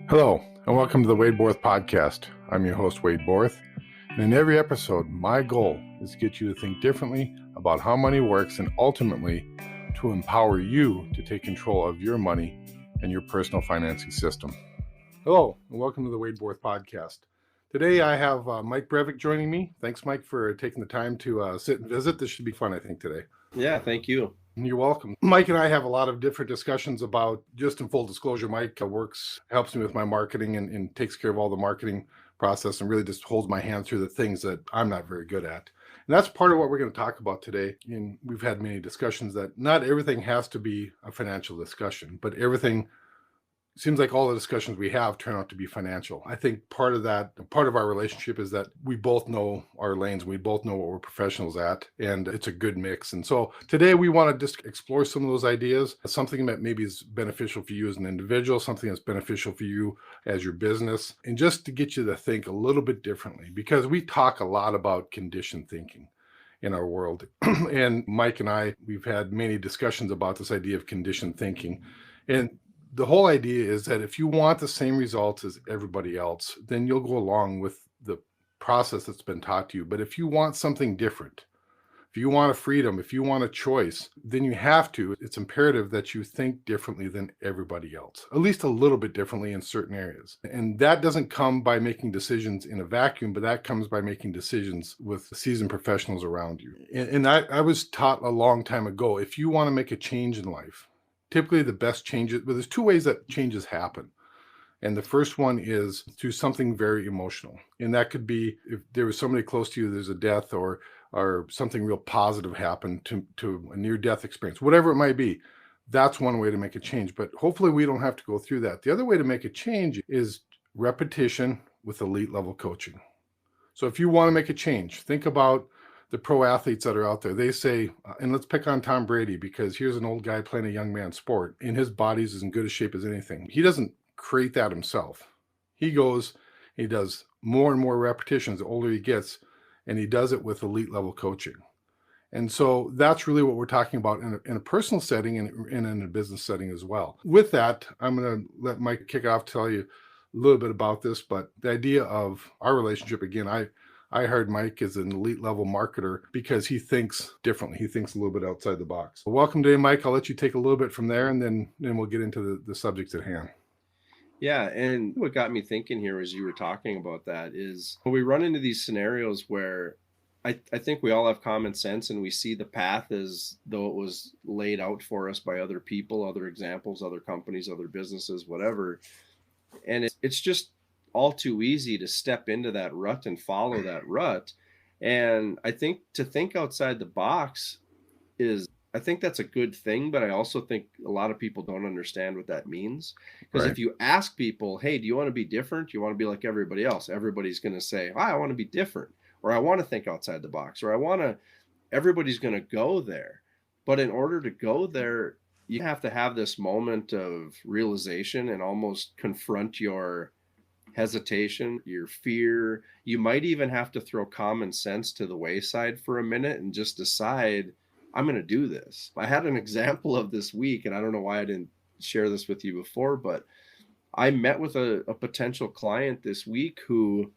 Hello, and welcome to the Wade Borth podcast. I'm your host, Wade Borth, and in every episode, my goal is to get you to think differently about how money works and ultimately to empower you to take control of your money and your personal financing system. Hello, and welcome to the Wade Borth podcast. Today, I have Mike Brevik joining me. Thanks, Mike, for taking the time to sit and visit. This should be fun, I think, today. Yeah, thank you. You're welcome. Mike and I have a lot of different discussions about, just in full disclosure, Mike helps me with my marketing and takes care of all the marketing process and really just holds my hand through the things that I'm not very good at. And that's part of what we're going to talk about today. And we've had many discussions that not everything has to be a financial discussion, but everything seems like all the discussions we have turn out to be financial. I think part of our relationship is that we both know our lanes. We both know what we're professionals at, and it's a good mix. And so today we want to just explore some of those ideas, something that maybe is beneficial for you as an individual, something that's beneficial for you as your business, and just to get you to think a little bit differently, because we talk a lot about conditioned thinking in our world. And Mike and I, we've had many discussions about this idea of conditioned thinking. And the whole idea is that if you want the same results as everybody else, then you'll go along with the process that's been taught to you. But if you want something different, if you want a freedom, if you want a choice, then you have to. It's imperative that you think differently than everybody else, at least a little bit differently in certain areas. And that doesn't come by making decisions in a vacuum, but that comes by making decisions with seasoned professionals around you. And I was taught a long time ago, if you want to make a change in life, typically the best changes, but there's two ways that changes happen. And the first one is through something very emotional. And that could be if there was somebody close to you, there's a death or something real positive happened to a near-death experience, whatever it might be. That's one way to make a change. But hopefully we don't have to go through that. The other way to make a change is repetition with elite level coaching. So if you want to make a change, think about the pro athletes that are out there. They say, and let's pick on Tom Brady, because here's an old guy playing a young man's sport, and his body's as in good a shape as anything. He doesn't create that himself. He goes, he does more and more repetitions the older he gets, and he does it with elite level coaching. And so that's really what we're talking about in a personal setting and in a business setting as well. With that, I'm going to let Mike kick off, tell you a little bit about this, but the idea of our relationship, again, I hired Mike as an elite level marketer because he thinks differently. He thinks a little bit outside the box. Well, welcome today, Mike. I'll let you take a little bit from there, and then we'll get into the subject at hand. Yeah, and what got me thinking here as you were talking about that is we run into these scenarios where I think we all have common sense and we see the path as though it was laid out for us by other people, other examples, other companies, other businesses, whatever. And it's just all too easy to step into that rut and follow that rut. And I think to think outside the box I think that's a good thing, but I also think a lot of people don't understand what that means. Because if you ask people, hey, do you want to be different? Do you want to be like everybody else? Everybody's going to say, I want to be different, or I want to think outside the box, or everybody's going to go there. But in order to go there, you have to have this moment of realization and almost confront your hesitation, your fear. You might even have to throw common sense to the wayside for a minute and just decide, I'm going to do this. I had an example of this week, and I don't know why I didn't share this with you before, but I met with a potential client this week who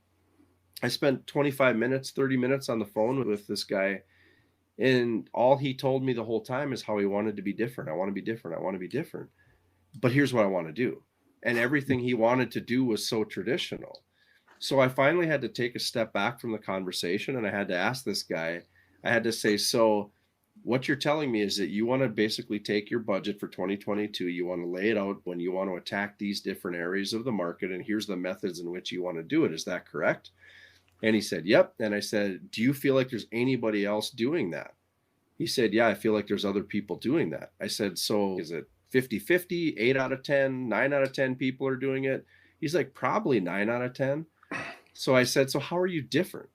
I spent 25 minutes, 30 minutes on the phone with this guy. And all he told me the whole time is how he wanted to be different. I want to be different. I want to be different. But here's what I want to do. And everything he wanted to do was so traditional. So I finally had to take a step back from the conversation, and I had to ask this guy, I had to say, so what you're telling me is that you want to basically take your budget for 2022, you want to lay it out when you want to attack these different areas of the market, and here's the methods in which you want to do it. Is that correct? And he said, yep. And I said, do you feel like there's anybody else doing that? He said, yeah, I feel like there's other people doing that. I said, so is it 50-50, 8 out of 10, 9 out of 10 people are doing it? He's like, probably 9 out of 10. So I said, so how are you different?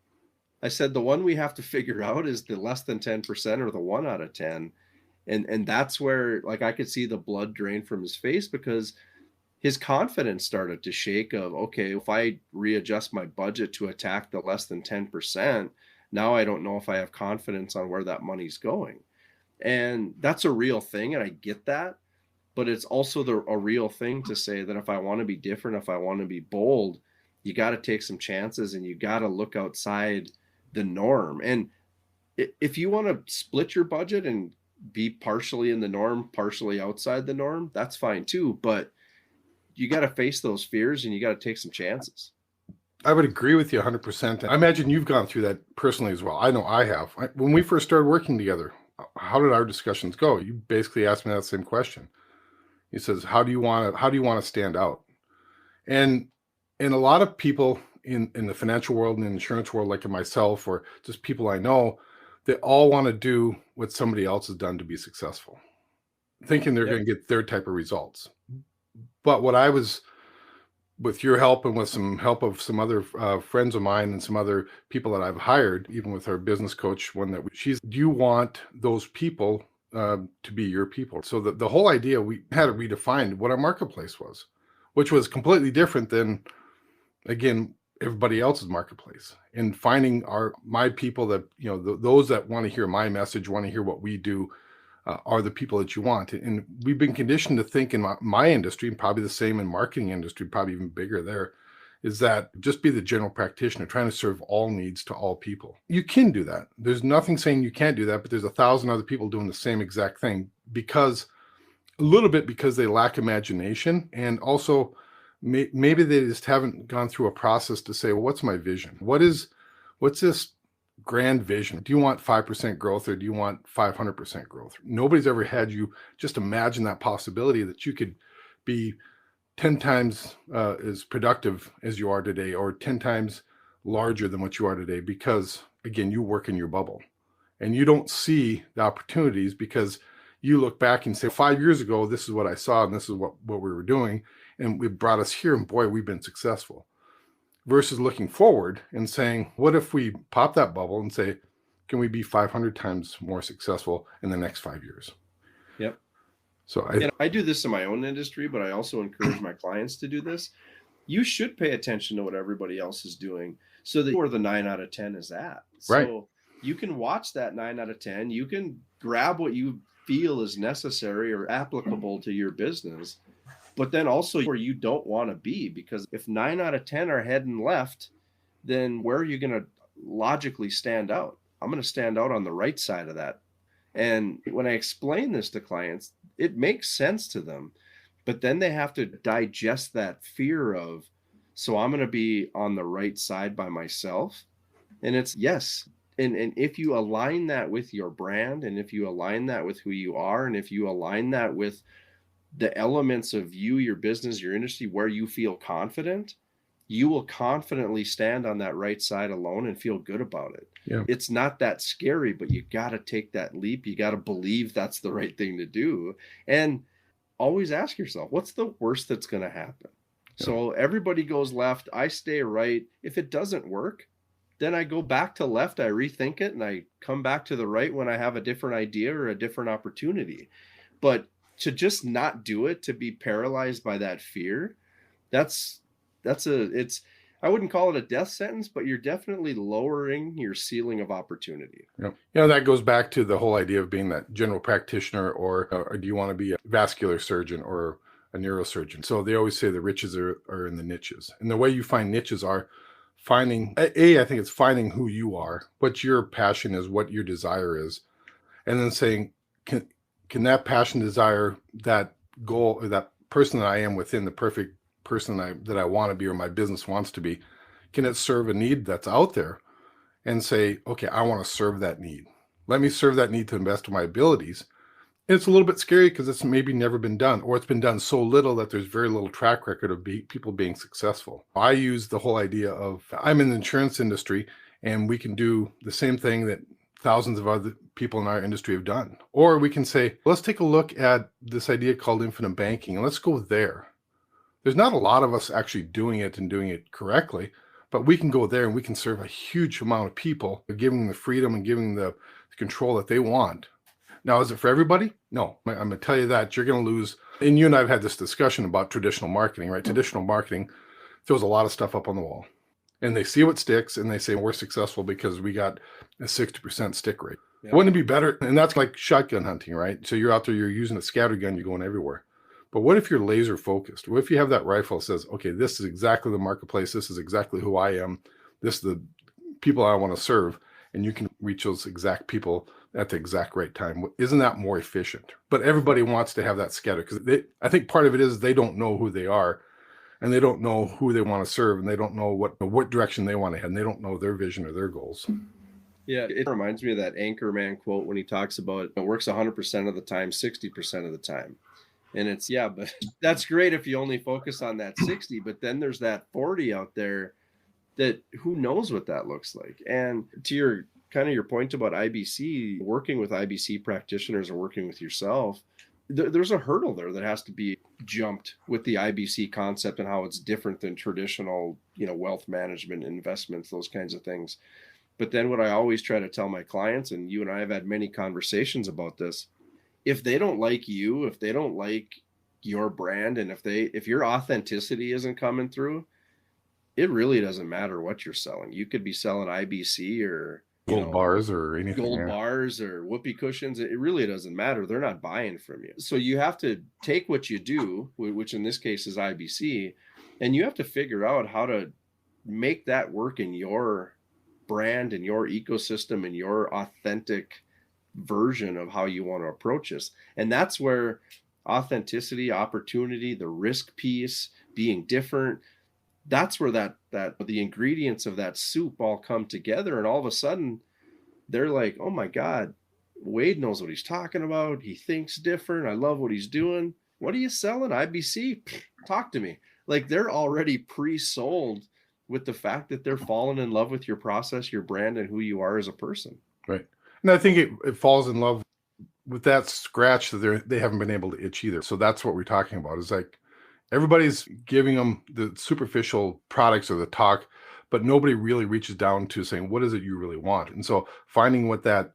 I said, the one we have to figure out is the less than 10% or the 1 out of 10. And that's where, like, I could see the blood drain from his face, because his confidence started to shake of, okay, if I readjust my budget to attack the less than 10%, now I don't know if I have confidence on where that money's going. And that's a real thing, and I get that. but it's also a real thing to say that if I want to be different, if I want to be bold, you got to take some chances and you got to look outside the norm. And if you want to split your budget and be partially in the norm, partially outside the norm, that's fine too. But you got to face those fears and you got to take some chances. I would agree with you 100%. I imagine you've gone through that personally as well. I know I have. When we first started working together, how did our discussions go? You basically asked me that same question. He says, how do you want to stand out? And a lot of people in the financial world and the insurance world, like myself, or just people I know, they all want to do what somebody else has done to be successful, thinking they're going to get their type of results. But what I was, with your help and with some help of some other friends of mine and some other people that I've hired, even with our business coach, do you want those people to be your people? So the whole idea, we had to redefine what our marketplace was, which was completely different than, again, everybody else's marketplace, and finding my people that, those that want to hear my message, want to hear what we do, are the people that you want. And we've been conditioned to think in my industry, and probably the same in marketing industry, probably even bigger there, is that just be the general practitioner trying to serve all needs to all people. You can do that. There's nothing saying you can't do that, but there's 1,000 other people doing the same exact thing, because they lack imagination, and also maybe they just haven't gone through a process to say, well, what's my vision? What's this grand vision? Do you want 5% growth, or do you want 500% growth? Nobody's ever had you just imagine that possibility that you could be 10 times as productive as you are today, or 10 times larger than what you are today, because again, you work in your bubble and you don't see the opportunities, because you look back and say, 5 years ago, this is what I saw and this is what we were doing, and it brought us here, and boy, we've been successful. Versus looking forward and saying, what if we pop that bubble and say, can we be 500 times more successful in the next 5 years? Yep. So I do this in my own industry, but I also encourage my clients to do this. You should pay attention to what everybody else is doing, so that where the 9 out of 10 is at. Right. So you can watch that 9 out of 10. You can grab what you feel is necessary or applicable to your business, but then also where you don't want to be, because if 9 out of 10 are heading left, then where are you going to logically stand out? I'm going to stand out on the right side of that. And when I explain this to clients, it makes sense to them, but then they have to digest that fear of, so I'm going to be on the right side by myself. And it's yes. And if you align that with your brand, and if you align that with who you are, and if you align that with the elements of you, your business, your industry, where you feel confident, you will confidently stand on that right side alone and feel good about it. Yeah. It's not that scary, but you got to take that leap. You got to believe that's the right thing to do. And always ask yourself, what's the worst that's going to happen? Yeah. So everybody goes left, I stay right. If it doesn't work, then I go back to left, I rethink it, and I come back to the right when I have a different idea or a different opportunity. But to just not do it, to be paralyzed by that fear, I wouldn't call it a death sentence, but you're definitely lowering your ceiling of opportunity. Yep. That goes back to the whole idea of being that general practitioner, or do you want to be a vascular surgeon or a neurosurgeon? So they always say the riches are in the niches. And the way you find niches are I think it's finding who you are, what your passion is, what your desire is, and then saying, can that passion, desire, that goal, or that person that I am within, the perfect person that I want to be, or my business wants to be, can it serve a need that's out there? And say, okay, I want to serve that need. Let me serve that need to the best of my abilities. And it's a little bit scary because it's maybe never been done, or it's been done so little that there's very little track record of people being successful. I use the whole idea of, I'm in the insurance industry, and we can do the same thing that thousands of other people in our industry have done. Or we can say, let's take a look at this idea called infinite banking, and let's go there. There's not a lot of us actually doing it and doing it correctly, but we can go there and we can serve a huge amount of people, giving them the freedom and giving them the control that they want. Now, is it for everybody? No. I'm going to tell you that you're going to lose. And you and I have had this discussion about traditional marketing, right? Traditional marketing throws a lot of stuff up on the wall, and they see what sticks, and they say, we're successful because we got a 60% stick rate. Yeah. Wouldn't it be better? And that's like shotgun hunting, right? So you're out there, you're using a scatter gun, you're going everywhere. But what if you're laser focused? What if you have that rifle that says, okay, this is exactly the marketplace. This is exactly who I am. This is the people I want to serve. And you can reach those exact people at the exact right time. Isn't that more efficient? But everybody wants to have that scatter because I think part of it is they don't know who they are, and they don't know who they want to serve, and they don't know what direction they want to head, and they don't know their vision or their goals. Yeah, it reminds me of that Anchorman quote when he talks about it works 100% of the time, 60% of the time. And it's, yeah, but that's great if you only focus on that 60, but then there's that 40 out there that who knows what that looks like. And to your kind of your point about IBC, working with IBC practitioners or working with yourself, there's a hurdle there that has to be jumped with the IBC concept and how it's different than traditional, wealth management, investments, those kinds of things. But then what I always try to tell my clients, and you and I have had many conversations about this, if they don't like you, if they don't like your brand, and if your authenticity isn't coming through, it really doesn't matter what you're selling. You could be selling IBC or gold bars or anything. Gold bars or whoopee cushions. It really doesn't matter. They're not buying from you. So you have to take what you do, which in this case is IBC, and you have to figure out how to make that work in your brand and your ecosystem and your authentic version of how you want to approach this. And that's where authenticity, opportunity, the risk piece, being different, that's where that the ingredients of that soup all come together. And all of a sudden they're like, oh my God, Wade knows what he's talking about. He thinks different. I love what he's doing. What are you selling? IBC? Talk to me. Like they're already pre-sold with the fact that they're falling in love with your process, your brand, and who you are as a person. Right. And I think it falls in love with that scratch that they haven't been able to itch either. So that's what we're talking about, is like everybody's giving them the superficial products or the talk, but nobody really reaches down to saying, what is it you really want? And so finding what that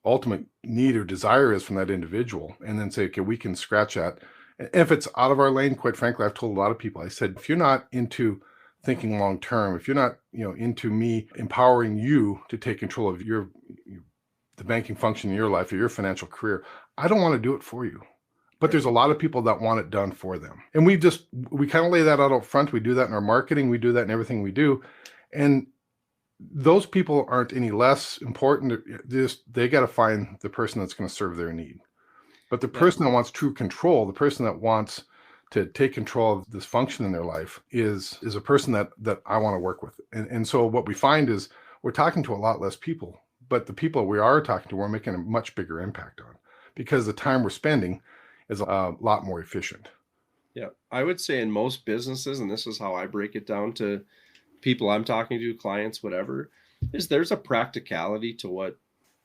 ultimate need or desire is from that individual, and then say, okay, we can scratch that. And if it's out of our lane, quite frankly, I've told a lot of people, I said, if you're not into thinking long term, if you're not into me empowering you to take control of the banking function in your life or your financial career, I don't want to do it for you. But there's a lot of people that want it done for them. And we kind of lay that out up front. We do that in our marketing. We do that in everything we do. And those people aren't any less important. They got to find the person that's going to serve their need. But the person that wants true control, the person that wants to take control of this function in their life is a person that I want to work with. And so what we find is we're talking to a lot less people, but the people we are talking to, we're making a much bigger impact on, because the time we're spending is a lot more efficient. Yeah, I would say in most businesses, and this is how I break it down to people I'm talking to, clients, whatever, is there's a practicality to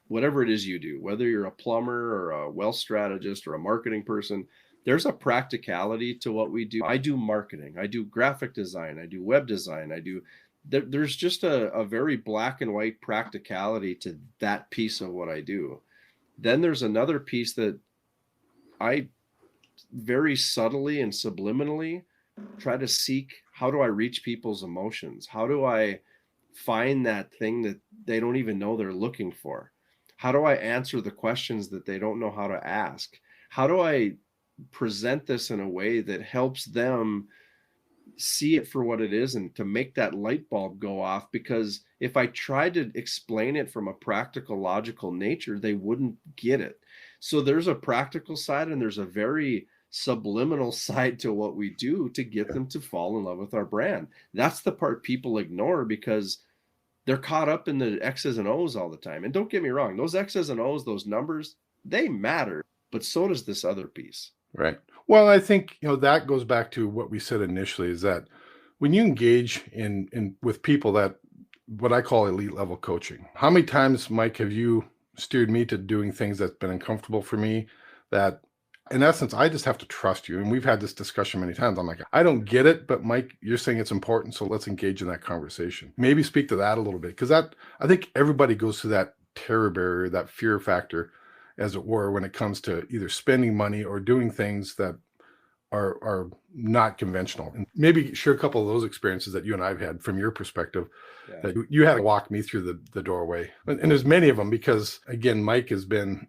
whatever it is you do, whether you're a plumber or a wealth strategist or a marketing person, there's a practicality to what we do. I do marketing, I do graphic design, I do web design, there's just a very black and white practicality to that piece of what I do. Then there's another piece that I very subtly and subliminally try to seek. How do I reach people's emotions? How do I find that thing that they don't even know they're looking for? How do I answer the questions that they don't know how to ask? How do I present this in a way that helps them see it for what it is and to make that light bulb go off? Because if I tried to explain it from a practical, logical nature, they wouldn't get it. So there's a practical side and there's a very subliminal side to what we do to get them to fall in love with our brand. That's the part people ignore because they're caught up in the X's and O's all the time. And don't get me wrong, those X's and O's, those numbers, they matter, but so does this other piece. Right. Well, I think, that goes back to what we said initially, is that when you engage in with people that what I call elite level coaching, how many times, Mike, have you steered me to doing things that's been uncomfortable for me, that in essence, I just have to trust you? And we've had this discussion many times. I'm like, I don't get it, but Mike, you're saying it's important, so let's engage in that conversation. Maybe speak to that a little bit, because I think everybody goes through that terror barrier, that fear factor, as it were, when it comes to either spending money or doing things that are not conventional. And maybe share a couple of those experiences that you and I've had from your perspective, that you had to walk me through the doorway. And there's many of them, because again, Mike has been,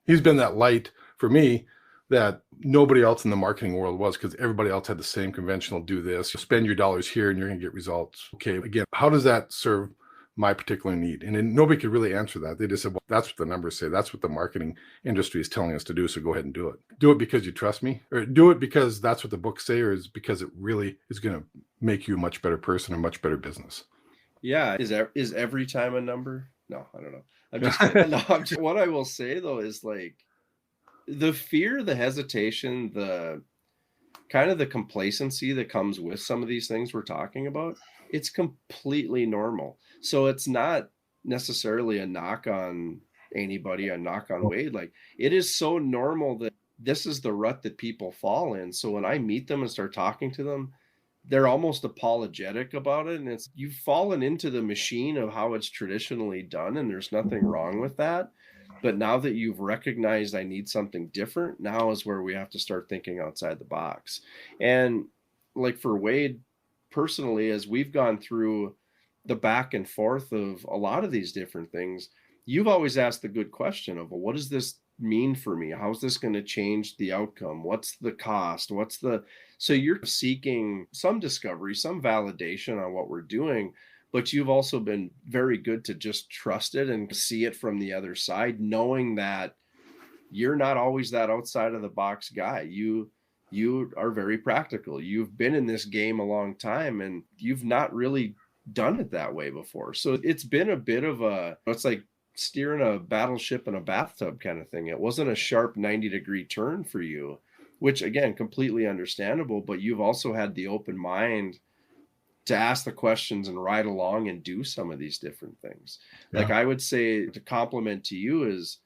he's been that light for me that nobody else in the marketing world was, because everybody else had the same conventional do this, spend your dollars here and you're going to get results. Okay, again, how does that serve my particular need? And then nobody could really answer that. They just said, well, that's what the numbers say. That's what the marketing industry is telling us to do. So go ahead and do it. Do it because you trust me, or do it because that's what the books say, or is because it really is going to make you a much better person, a much better business. Yeah. Is every time a number? No, I don't know. I'm just kidding. No, what I will say though is like the fear, the hesitation, the kind of the complacency that comes with some of these things we're talking about, it's completely normal. So it's not necessarily a knock on anybody, a knock on Wade. Like it is so normal that this is the rut that people fall in. So when I meet them and start talking to them, they're almost apologetic about it. And it's, you've fallen into the machine of how it's traditionally done, and there's nothing wrong with that. But now that you've recognized I need something different, now is where we have to start thinking outside the box. And like for Wade personally, as we've gone through the back and forth of a lot of these different things, you've always asked the good question of, well, what does this mean for me? How's this going to change the outcome? What's the cost? So you're seeking some discovery, some validation on what we're doing, but you've also been very good to just trust it and see it from the other side, knowing that you're not always that outside of the box guy. You are very practical. You've been in this game a long time and you've not really done it that way before. So it's been a bit of it's like steering a battleship in a bathtub kind of thing. It wasn't a sharp 90-degree turn for you, which again, completely understandable, but you've also had the open mind to ask the questions and ride along and do some of these different things. Yeah. Like I would say, to compliment to you is,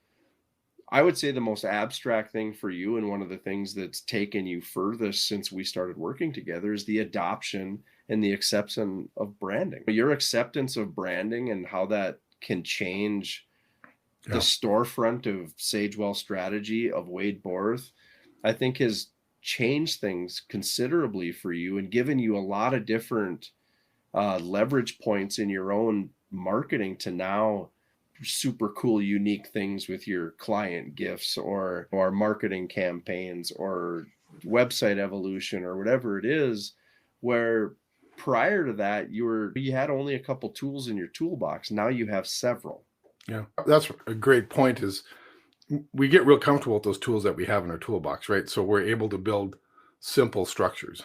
I would say the most abstract thing for you, and one of the things that's taken you furthest since we started working together, is the adoption and the acceptance of branding. Your acceptance of branding and how that can change the storefront of Sagewell strategy of Wade Borth, I think has changed things considerably for you and given you a lot of different leverage points in your own marketing to now super cool, unique things with your client gifts or marketing campaigns or website evolution or whatever it is, where prior to that you had only a couple tools in your toolbox. Now you have several. Yeah, that's a great point. Is we get real comfortable with those tools that we have in our toolbox, right? So we're able to build simple structures.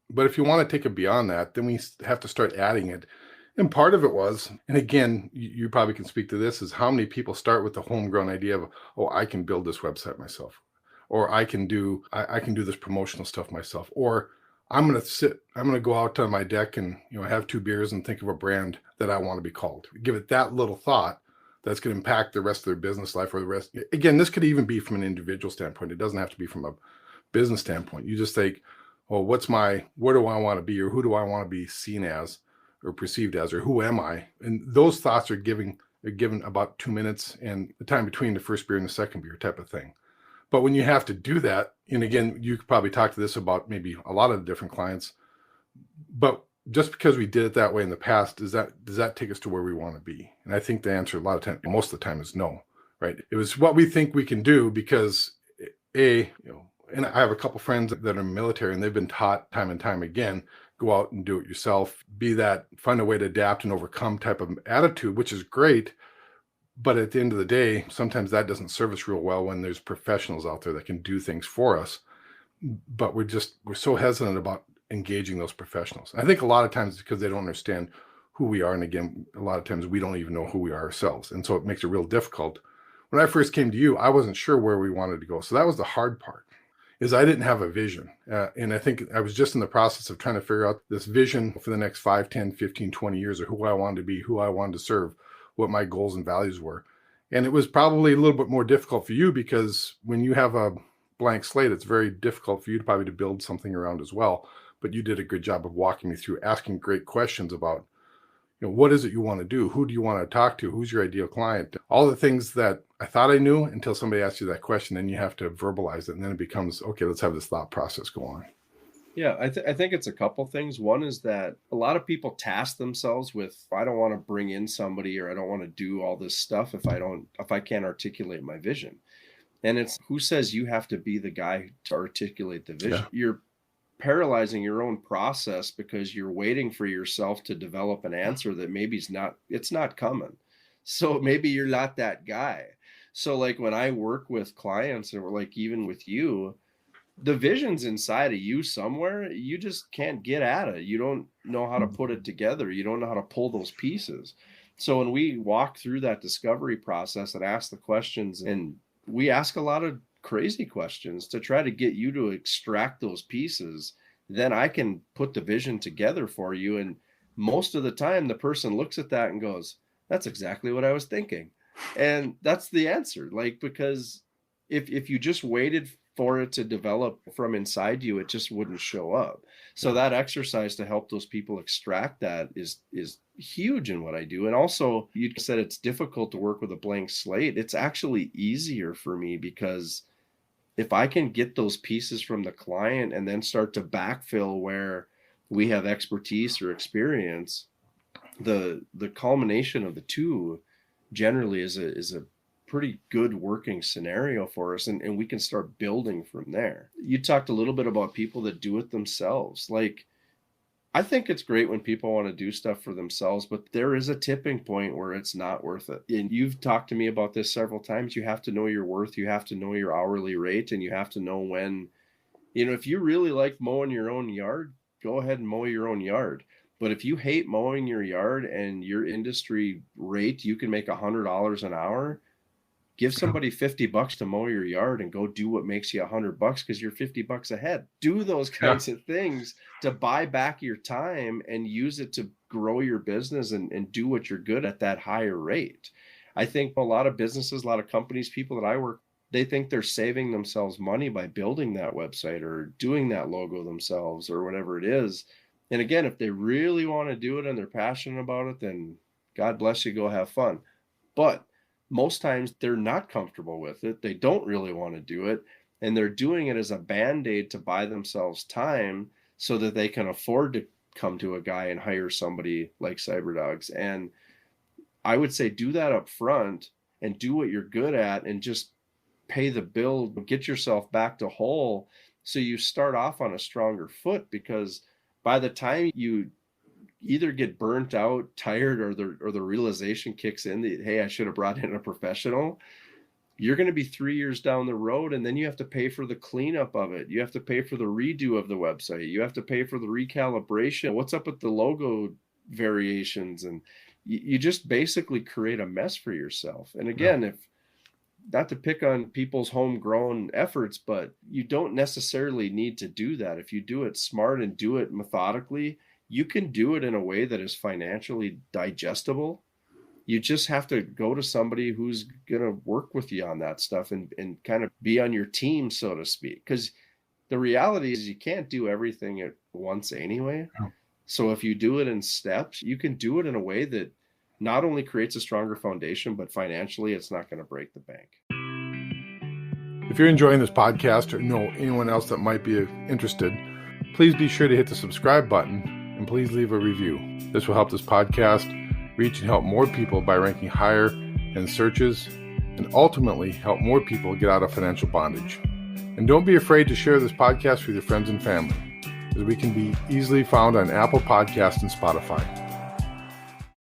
But if you want to take it beyond that, then we have to start adding it. And part of it was, and again, you probably can speak to this, is how many people start with the homegrown idea of, oh, I can build this website myself, or I can do this promotional stuff myself, or I'm going to go out on my deck and have 2 beers and think of a brand that I want to be called. Give it that little thought that's going to impact the rest of their business life, or the rest. Again, this could even be from an individual standpoint. It doesn't have to be from a business standpoint. You just think, well, where do I want to be, or who do I want to be seen as or perceived as, or who am I? And those thoughts are given about 2 minutes and the time between the first beer and the second beer type of thing. But when you have to do that, and again, you could probably talk to this about maybe a lot of the different clients, but just because we did it that way in the past, does that take us to where we want to be? And I think the answer most of the time is no, right? It was what we think we can do because and I have a couple friends that are military and they've been taught time and time again, go out and do it yourself, find a way to adapt and overcome type of attitude, which is great. But at the end of the day, sometimes that doesn't serve us real well when there's professionals out there that can do things for us. But we're so hesitant about engaging those professionals. I think a lot of times it's because they don't understand who we are. And again, a lot of times we don't even know who we are ourselves. And so it makes it real difficult. When I first came to you, I wasn't sure where we wanted to go. So that was the hard part, is I didn't have a vision. And I think I was just in the process of trying to figure out this vision for the next 5, 10, 15, 20 years of who I wanted to be, who I wanted to serve, what my goals and values were. And it was probably a little bit more difficult for you because when you have a blank slate, it's very difficult for you to build something around as well. But you did a good job of walking me through, asking great questions about, what is it you want to do? Who do you want to talk to? Who's your ideal client? All the things that I thought I knew until somebody asks you that question, then you have to verbalize it. And then it becomes, okay, let's have this thought process go on. Yeah, I think it's a couple things. One is that a lot of people task themselves with, I don't want to bring in somebody, or I don't want to do all this stuff if I can't articulate my vision. And it's who says you have to be the guy to articulate the vision? Yeah. You're paralyzing your own process because you're waiting for yourself to develop an answer that maybe it's not coming. So maybe you're not that guy. So like when I work with clients, or like even with you, the vision's inside of you somewhere. You just can't get at it. You don't know how to put it together. You don't know how to pull those pieces. So when we walk through that discovery process and ask the questions, and we ask a lot of crazy questions to try to get you to extract those pieces, then I can put the vision together for you. And most of the time, the person looks at that and goes, that's exactly what I was thinking. And that's the answer. Like, because if you just waited for it to develop from inside you, it just wouldn't show up. So that exercise to help those people extract that is huge in what I do. And also, you said it's difficult to work with a blank slate. It's actually easier for me, because if I can get those pieces from the client and then start to backfill where we have expertise or experience, the culmination of the two generally is a pretty good working scenario for us, and we can start building from there. You talked a little bit about people that do it themselves. Like, I think it's great when people want to do stuff for themselves, but there is a tipping point where it's not worth it. And you've talked to me about this several times. You have to know your worth, you have to know your hourly rate, and you have to know when, if you really like mowing your own yard, go ahead and mow your own yard. But if you hate mowing your yard and your industry rate, you can make $100 an hour, give somebody $50 to mow your yard and go do what makes you $100 because you're $50 ahead. Do those kinds of things to buy back your time and use it to grow your business and do what you're good at that higher rate. I think a lot of businesses, a lot of companies, people that I work, they think they're saving themselves money by building that website or doing that logo themselves or whatever it is. And again, if they really want to do it and they're passionate about it, then God bless you, go have fun. But most times they're not comfortable with it. They don't really want to do it. And they're doing it as a Band-Aid to buy themselves time so that they can afford to come to a guy and hire somebody like Cyberdogz. And I would say do that up front and do what you're good at and just pay the bill, get yourself back to whole so you start off on a stronger foot, because by the time you either get burnt out, tired, or the realization kicks in that, hey, I should have brought in a professional, you're going to be 3 years down the road, and then you have to pay for the cleanup of it. You have to pay for the redo of the website. You have to pay for the recalibration. What's up with the logo variations? And you just basically create a mess for yourself. And again, if not to pick on people's homegrown efforts, but you don't necessarily need to do that. If you do it smart and do it methodically, you can do it in a way that is financially digestible. You just have to go to somebody who's going to work with you on that stuff and kind of be on your team, so to speak. Because the reality is you can't do everything at once anyway. Oh. So if you do it in steps, you can do it in a way that not only creates a stronger foundation, but financially it's not going to break the bank. If you're enjoying this podcast or know anyone else that might be interested, please be sure to hit the subscribe button and please leave a review. This will help this podcast reach and help more people by ranking higher in searches and ultimately help more people get out of financial bondage. And don't be afraid to share this podcast with your friends and family, as we can be easily found on Apple Podcasts and Spotify.